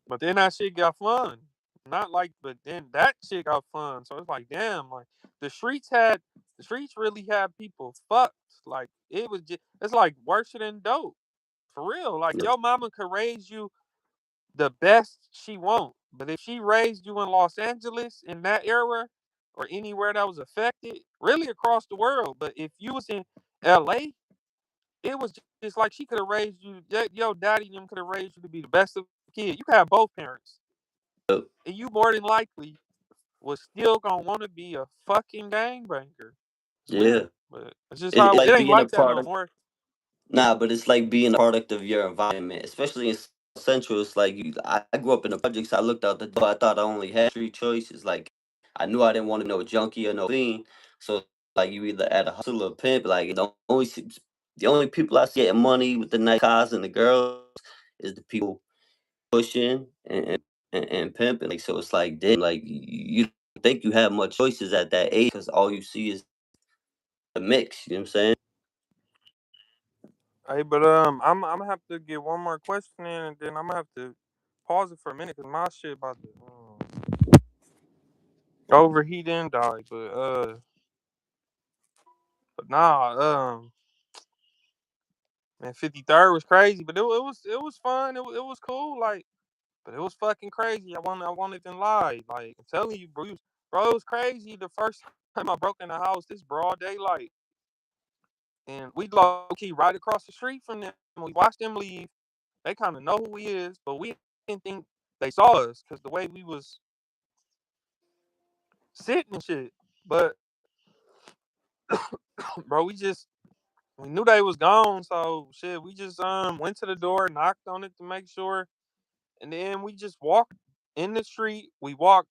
But then that shit got fun. Not like, but then that shit got fun. So it's like, damn, like the streets really had people fucked. Like it was just, it's like worse than dope. For real. Like Yeah. your mama could raise you the best she won't. But if she raised you in Los Angeles in that era or anywhere that was affected, really across the world. But if you was in LA, it was just like she could have raised you. Your daddy and them could have raised you to be the best of kids. You could have both parents, Yep. and you more than likely was still gonna want to be a fucking gangbanger. It's Yeah. weird, but it's just It's how it like ain't being a like that part no of more. Nah, but it's like being a product of your environment, especially in Central. It's like I grew up in the projects. I looked out the door. I thought I only had three choices. Like I knew I didn't want to no junkie or no fiend. So like you either at a hustle or pimp. Like the only people I see getting money with the nice cars and the girls is the people pushing and pimping. Like so, it's like damn. Like you don't think you have much choices at that age because all you see is the mix. You know what I'm saying? Hey, but I'm gonna have to get one more question in, and then I'm gonna have to pause it for a minute because my shit about to overheat and die. But nah, man, 53rd was crazy, but it was fun. It was cool. Like, but it was fucking crazy. I wanted to lie. Like I'm telling you, bro, it was crazy. The first time I broke in the house, this broad daylight, and we low key right across the street from them. We watched them leave. They kind of know who we is, but we didn't think they saw us because the way we was sitting and shit. But bro, we knew they was gone, so shit. We just went to the door, knocked on it to make sure, and then we just walked in the street. We walked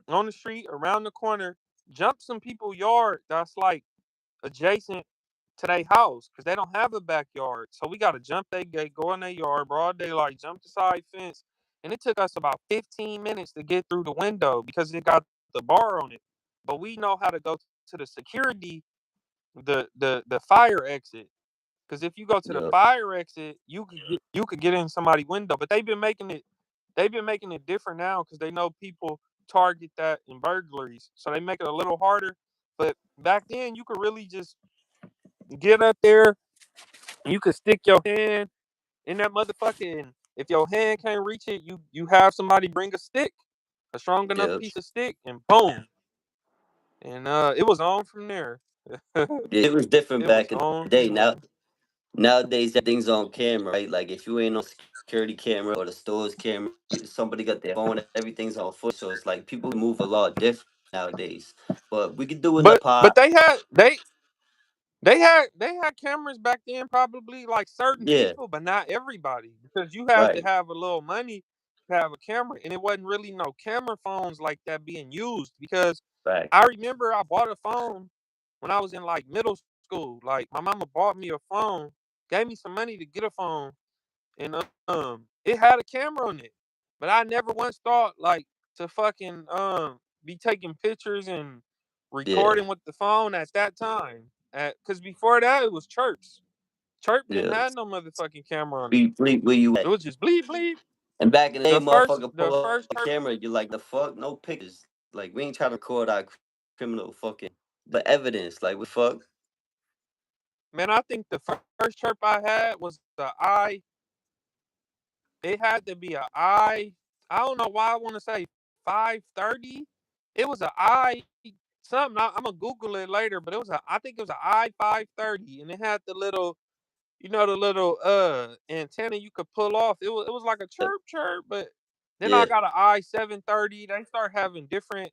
on the street around the corner, jumped some people's yard that's like adjacent to their house because they don't have a backyard. So we got to jump their gate, go in their yard, broad daylight, jump the side fence, and it took us about 15 minutes to get through the window because it got the bar on it. But we know how to go to the security, the fire exit. Because if you go to the Yeah. fire exit, you could get in somebody's window. But they've been making it different now because they know people target that in burglaries, so they make it a little harder. But back then, you could really just get up there and you could stick your hand in that motherfucker. And if your hand can't reach it, you have somebody bring a stick, a strong enough Yeah. piece of stick, and boom. And it was on from there. Yeah, it was different It was back in on the from day. there. Nowadays, everything's on camera, right? Like if you ain't on security camera or the store's camera, somebody got their phone, everything's on foot. So it's like people move a lot different nowadays. But we could do in the But pot. they had cameras back then, probably like certain Yeah, people, but not everybody, because you had to right, have a little money to have a camera, and it wasn't really no camera phones like that being used. Because right. I remember I bought a phone when I was in like middle school. Like my mama bought me a phone, gave me some money to get a phone, and it had a camera on it. But I never once thought like to fucking be taking pictures and Yeah, recording with the phone at that time. Cause before that it was chirps. Chirp didn't yeah. have no motherfucking camera on it. Bleep, bleep, where you It at? was just bleep bleep. And back in the day, The first motherfucker the pull up first the chirp, camera, you're like, the fuck? No pictures. Like, we ain't trying to record our criminal fucking, but evidence. Like, we fuck? man, I think the first chirp I had was the I. It had to be a I. I don't know why I want to say 530. It was a I something. I'm gonna Google it later, but I think it was an I 530, and it had the little, the little antenna you could pull off. It was like a Yeah, chirp chirp, but then I yeah, got an I 730. They start having different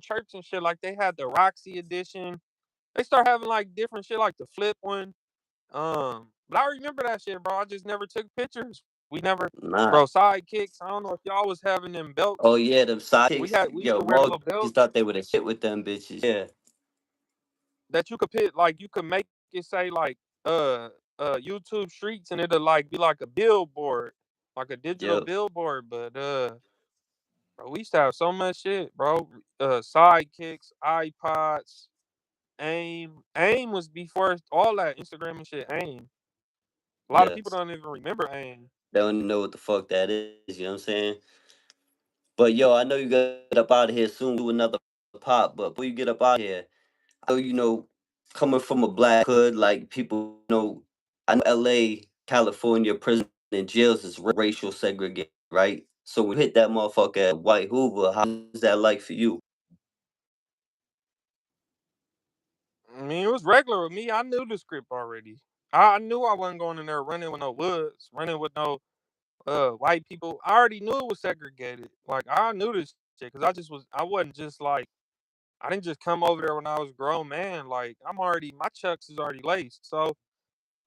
chirps and shit. Like they had the Roxy edition. They start having like different shit, like the flip one. But I remember that shit, bro. I just never took pictures. We never, nah. bro. Sidekicks. I don't know if y'all was having them Oh, belts. yeah, them We sidekicks. used Yo, to wear the more little kids belts thought they would have shit with them bitches. Yeah, that you could put, like you could make it say like YouTube streets, and it'll like be like a billboard, like a digital yep. billboard. But bro, we used to have so much shit, bro. Sidekicks, iPods. AIM was before all that Instagram and shit. AIM. A lot of people Yes. don't even remember AIM. They don't even know what the fuck that is, you know what I'm saying? But yo, I know you gotta get up out of here soon. Do another pop, but before you get up out of here, I know coming from a black hood, like people know. I know L.A., California, prison and jails is racial segregated, right? So when you hit that motherfucker at White Hoover, how's that like for you? I mean, it was regular with me. I knew the script already. I knew I wasn't going in there running with no woods, running with no white people. I already knew it was segregated. Like I knew this shit because I wasn't just like I didn't just come over there when I was a grown man. Like my chucks is already laced. So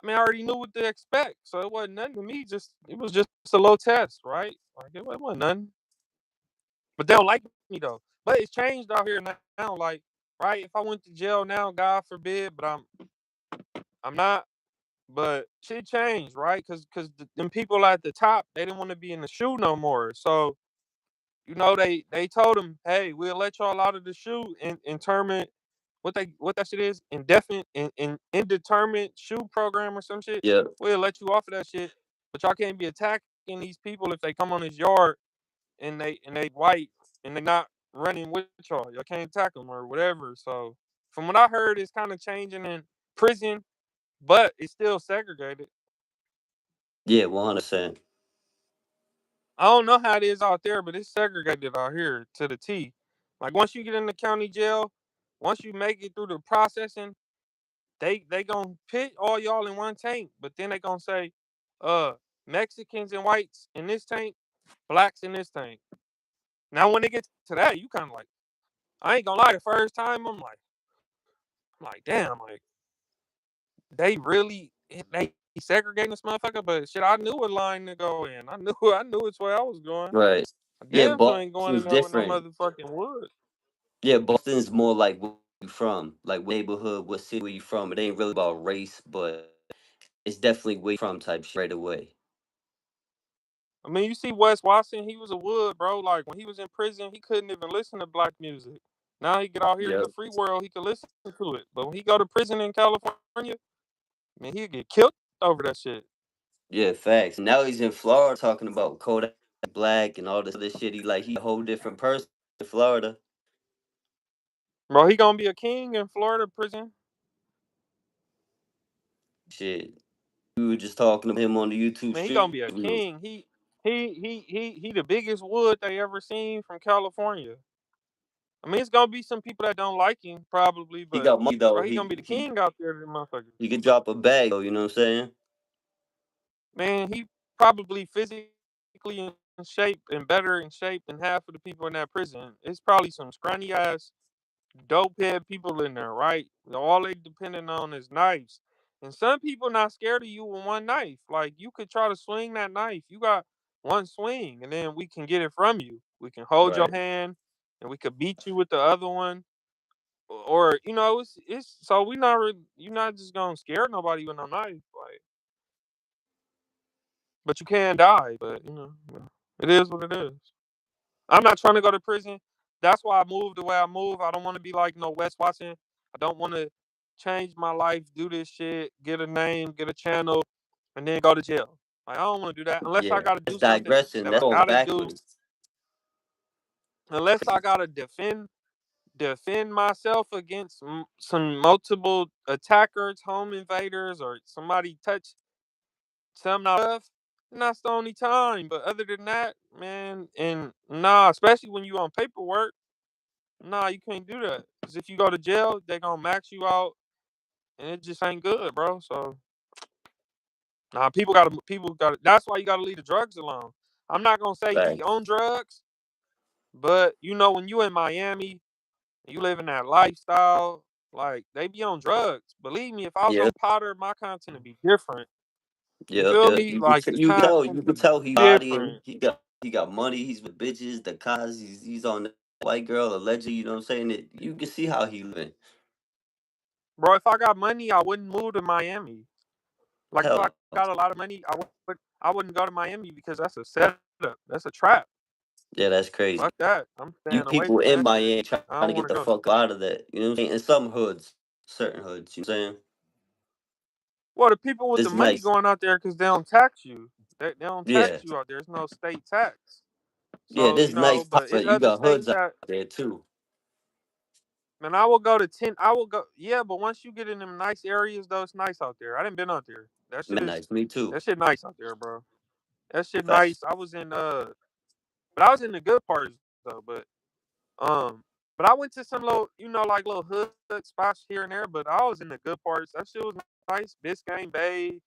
I mean, I already knew what to expect. So it wasn't nothing to me. It was just a little test, right? Like it wasn't nothing. But they don't like me though. But it's changed out here now. Like right, if I went to jail now, God forbid, but I'm not. But shit changed, right? Because them people at the top, they didn't want to be in the shoe no more. So they told them, hey, we'll let y'all out of the shoe and interment what that shit is in indeterminate shoe program or some shit. Yeah, We'll let you off of that shit, but y'all can't be attacking these people if they come on this yard and they white and they not running with y'all. Y'all can't attack them or whatever. So from what I heard, it's kind of changing in prison, but it's still segregated. yeah, 100%. I don't know how it is out there, but it's segregated out here to the T. Like once you get in the county jail, once you make it through the processing, they gonna pit all y'all in one tank, but then they gonna say, uh, Mexicans and whites in this tank, blacks in this tank. Now when they get to that, you kind of like, I ain't gonna lie, the first time I'm like, damn, like they segregating this motherfucker, but shit, I knew what line to go in. I knew which way I was going. Right. I Yeah, damn sure ain't going in Boston's there with no different. motherfucking wood. Yeah, Boston's more like where you from, like what neighborhood, what city where you from. It ain't really about race, but it's definitely where you from type shit right away. I mean, you see Wes Watson, he was a wood, bro. Like when he was in prison, he couldn't even listen to black music. Now he get out here in the Yep. free world, he can listen to it. But when he go to prison in California, man, he'll get killed over that shit. Yeah, facts. Now he's in Florida talking about Kodak Black and all this other shit. He a whole different person in Florida. Bro, he gonna be a king in Florida prison. Shit. We were just talking to him on the YouTube Man, he gonna street. be a king. He the biggest wood they ever seen from California. I mean, it's gonna be some people that don't like him probably, He but got money though. bro, he gonna be the king out there, the motherfucker. He could drop a bag though, you know what I'm saying? Man, he probably physically in shape and better in shape than half of the people in that prison. It's probably some scrawny ass, dope head people in there, right? All they depending on is knives. And some people not scared of you with one knife. Like you could try to swing that knife. You got one swing, and then we can get it from you. We can hold your Right. hand, and we could beat you with the other one. Or it's so we not you're not just gonna scare nobody with no knife. Like, but you can die. But it is what it is. I'm not trying to go to prison. That's why I moved the way I move. I don't want to be like no Wes Watson. I don't want to change my life, do this shit, get a name, get a channel, and then go to jail. Like I don't want to do that unless I Yeah. got to That's do something digressing. that I That's going gotta do. backwards. Unless I gotta defend myself against some multiple attackers, home invaders, or somebody touch something I love. And that's the only time. But other than that, man, and nah, especially when you on paperwork. Nah, you can't do that. Cause if you go to jail, they gonna max you out, and it just ain't good, bro. So nah, people gotta. That's why you gotta leave the drugs alone. I'm not gonna say he Facts. on drugs, but when you in Miami, and you live in that lifestyle, like they be on drugs. Believe me, if I was Yeah. on powder, my content would be different. You Yeah. feel Yeah. me? Like the You content can would be tell he bodying. different, He got money. He's with bitches, the cars. He's on the white girl allegedly. You know what I'm saying? You can see how he living. bro. If I got money, I wouldn't move to Miami. Like if I Hell got a no. lot of money, I wouldn't go to Miami because that's a setup. That's a trap. Yeah, that's Fuck crazy. that. I'm staying You away people from in that shit. Miami trying I to don't get want the to go. fuck out of that. You know what I'm saying? In some hoods. certain hoods. You know what I'm saying? Well, the people with the This is money nice. going out there because they don't tax you. They don't Yeah, tax you out there. There's no state tax. yeah. So This nice, but but it's you other got hoods states out that there too. man, I will go to 10. I will go. Yeah, but once you get in them nice areas, though, it's nice out there. I didn't been out there. Man, nice. Me too. That shit nice out there, bro. That shit Facts. nice. I was in but I was in the good parts though. Um, but I went to some little, like little hood spots here and there. But I was in the good parts. That shit was nice. Biscayne Bay.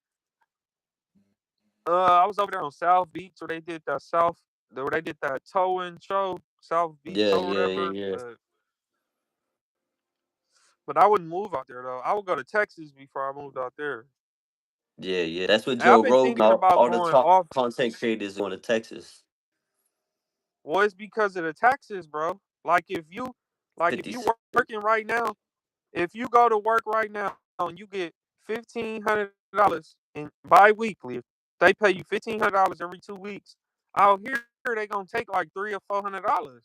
I was over there on South Beach where they did where they did that towing show, South Beach Yeah, or yeah, whatever. yeah, yeah, But I wouldn't move out there though. I would go to Texas before I moved out there. yeah, yeah. That's what And I've Joe been Rogan. thinking about All the going top off. content creators going to Texas. Well, it's because of the taxes, bro. Like if 50 you Cent. working right now, if you go to work right now and you get $1,500 in bi-weekly, they pay you $1,500 every 2 weeks. Out here, they gonna take like $300 or $400.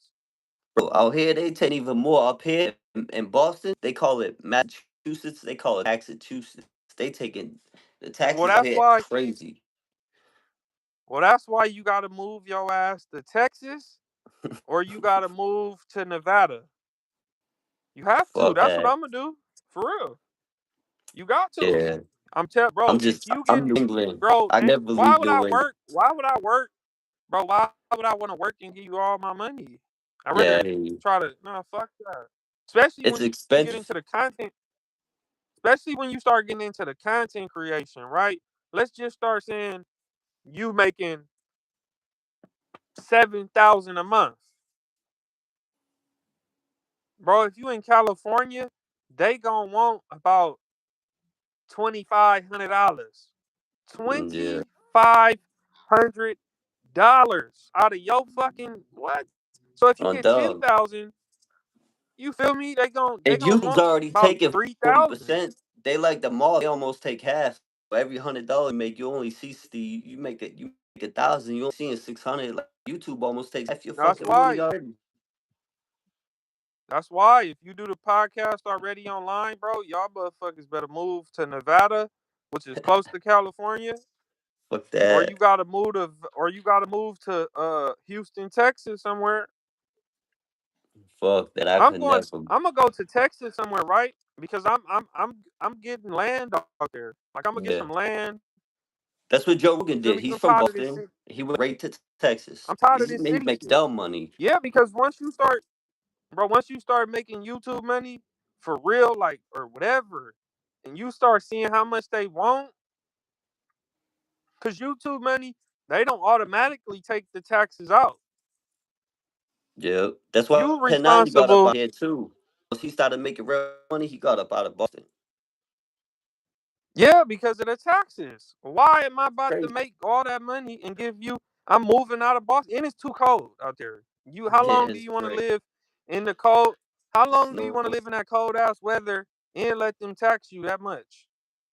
Bro, out here they take even more. Up here in Boston, they call it Massachusetts. They call it Massachusetts. They taking the Well, taxes out that's here why. crazy. Well, that's why you gotta move your ass to Texas or you gotta move to Nevada. You have to. Fuck That's what that. I'm gonna do. For real. You got to. Yeah. I'm telling, bro. If you I'm get, New England. bro, I and never why leave would I New England. work? Why would I work, bro? Why would I want to work and give you all my money? I'd Yeah, I rather hear you. try to. No, fuck that. Especially It's when you get expensive. into the content. Especially when you start getting into the content creation, right? Let's just start saying you making 7,000 a month, bro. If you in California, they gonna want about $2,500. Yeah. $2,500 out of your fucking what? So if you On get ten dub. thousand, you feel me? They And gonna YouTube's want already about taking 3,000. 40%. They like the mall. They almost take half. For every $100 you make, you only see you make it. You make 1,000. You only seeing 600. Like YouTube almost takes half your That's fucking money why. already. That's why if you do the podcast already online, bro, y'all motherfuckers better move to Nevada, which is close to California, Fuck or that. you gotta move to Houston, Texas somewhere. Fuck that. I could never. I'm gonna go to Texas somewhere, right? Because I'm getting land out there. Like I'm gonna get Yeah. some land. That's what Joe Rogan Feel did. me? 'Cause He's I'm from tired of this Boston. shit. He went right to Texas. I'm tired of He this made city make shit. dumb money. Yeah, because once you start, bro, once you start making YouTube money for real, like or whatever, and you start seeing how much they want, cause YouTube money, they don't automatically take the taxes out. Yeah. That's why You 1090 got up responsible. out here too. Once he started making real money, he got up out of Boston. Yeah, because of the taxes. Why am I about to Crazy. make all that money and give you? I'm moving out of Boston, and it's too cold out there. How Yeah, long do it's you want to great. live in the cold? How long do you No, want to live in that cold ass weather and let them tax you that much?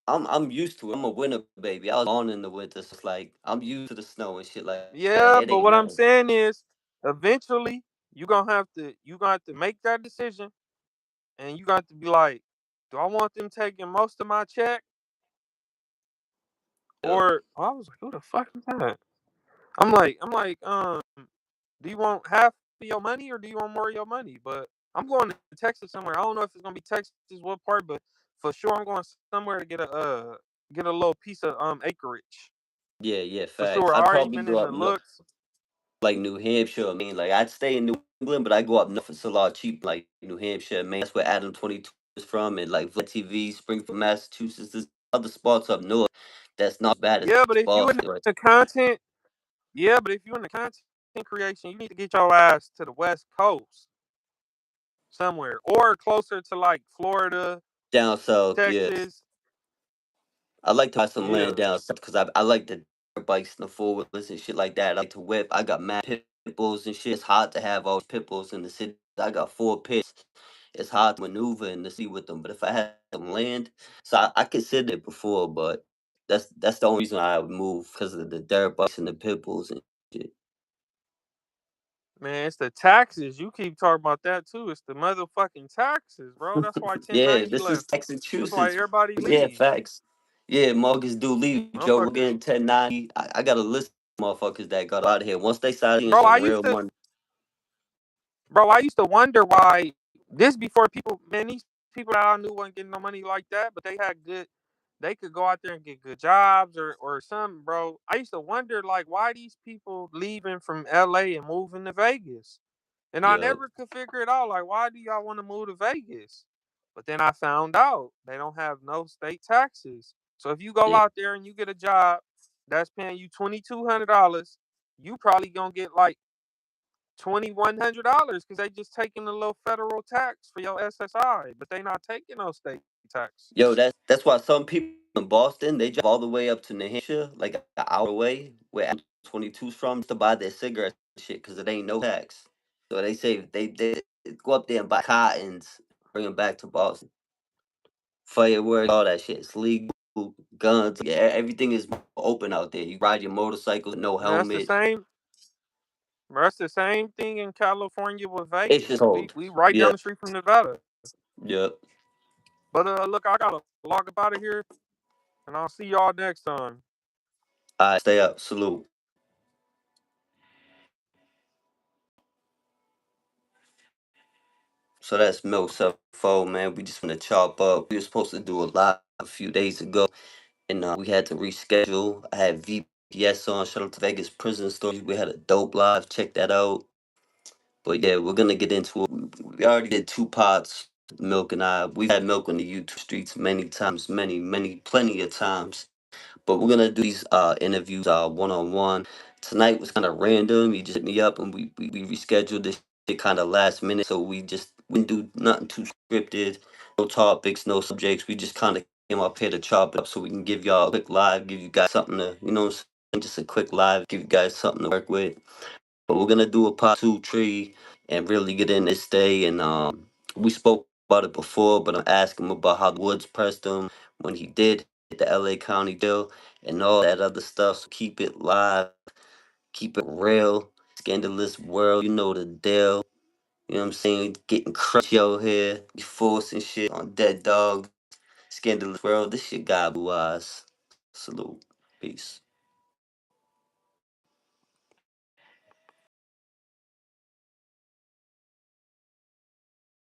I'm used to it. I'm a winter baby. I was born in the winter, so it's like I'm used to the snow and shit like that. Yeah, It but ain't what I'm nothing. saying is, eventually you gonna have to make that decision, and you got to be like, do I want them taking most of my check, Yep. or oh, I was like, who the fuck is that? Do you want half of your money or do you want more of your money? But I'm going to Texas somewhere. I don't know if it's gonna be Texas, what part, but for sure I'm going somewhere to get a little piece of acreage. Yeah, yeah, For facts. sure. I I'd already probably been go in up the north, looks. like New Hampshire. I mean, like I'd stay in New England, but I go up north. It's a lot cheap, like New Hampshire, Maine. That's where Adam 22 is from, and like Vlad TV, Springfield, Massachusetts. There's other spots up north that's not as bad as Yeah, but if you in Boston. Right? the content, yeah, but if you in the content creation, you need to get your ass to the West Coast somewhere or closer to like Florida, Down south, yeah. Texas. I like to buy some land Yeah. down south because I like the dirt bikes and the four wheelers and shit like that. I like to whip. I got mad pit bulls and shit. It's hard to have all pit bulls in the city. I got four pits. It's hard to maneuver in the city with them. But if I had some land, so I considered it before, but that's the only reason I would move because of the dirt bikes and the pit bulls and shit. Man, it's the taxes. You keep talking about that too. It's the motherfucking taxes, bro. That's why Yeah, 1090 this is left. That's why Massachusetts. everybody Yeah, leave. facts. Yeah, mortgage do leave. Joe, we're Motherfuckers. getting 1090. I got a list of motherfuckers that got out of here. Once they started seeing Bro, some real money. I used to wonder why this before people, man, these people that I knew wasn't getting no money like that, but they had good, they could go out there and get good jobs or something, bro. I used to wonder like why these people leaving from LA and moving to Vegas. And I Yeah, never could figure it out. Like, why do y'all want to move to Vegas? But then I found out they don't have no state taxes. So if you go yeah. out there and you get a job that's paying you $2,200, you probably gonna get like $2,100 because they just taking a little federal tax for your SSI, but they not taking no state tax. Yo, that's why some people in Boston they drive all the way up to New Hampshire, like an hour away, where 22's from, to buy their cigarettes and shit, because it ain't no tax. So they say they go up there and buy cottons, bring them back to Boston. Fireworks, all that shit. It's legal. Guns, yeah, everything is open out there. You ride your motorcycle, no And that's the helmet. same. That's the same thing in California with It's just Vegas. We cold. we right Yeah, down the street from Nevada. yeah. But look, I gotta log up out of here, and I'll see y'all next time. I stay up. Salute. So that's Milk74, man. We just want to chop up. We were supposed to do a live a few days ago, and we had to reschedule. I had VPS on. Shout out to Vegas Prison Stories. We had a dope live. Check that out. But yeah, we're gonna get into it. We already did two parts. Milk and I. We've had Milk on the YouTube streets many times, plenty of times. But we're gonna do these interviews one on one. Tonight was kind of random. You just hit me up and we rescheduled this shit kind of last minute. So we didn't do nothing too scripted, no topics, no subjects. We just kind of came up here to chop it up so we can give y'all a quick live, give you guys something to, what I'm saying, just a quick live, give you guys something to work with. But we're gonna do a part two, tree, and really get in this day. And we spoke about it before, but I'm asking him about how the Woods pressed him when he did hit the LA County deal and all that other stuff. So keep it live, keep it real. Scandalous world, you know the deal. You know what I'm saying? Getting crushed out here, be forcing shit on dead dogs. Scandalous world. This shit got blue eyes. Salute. Peace.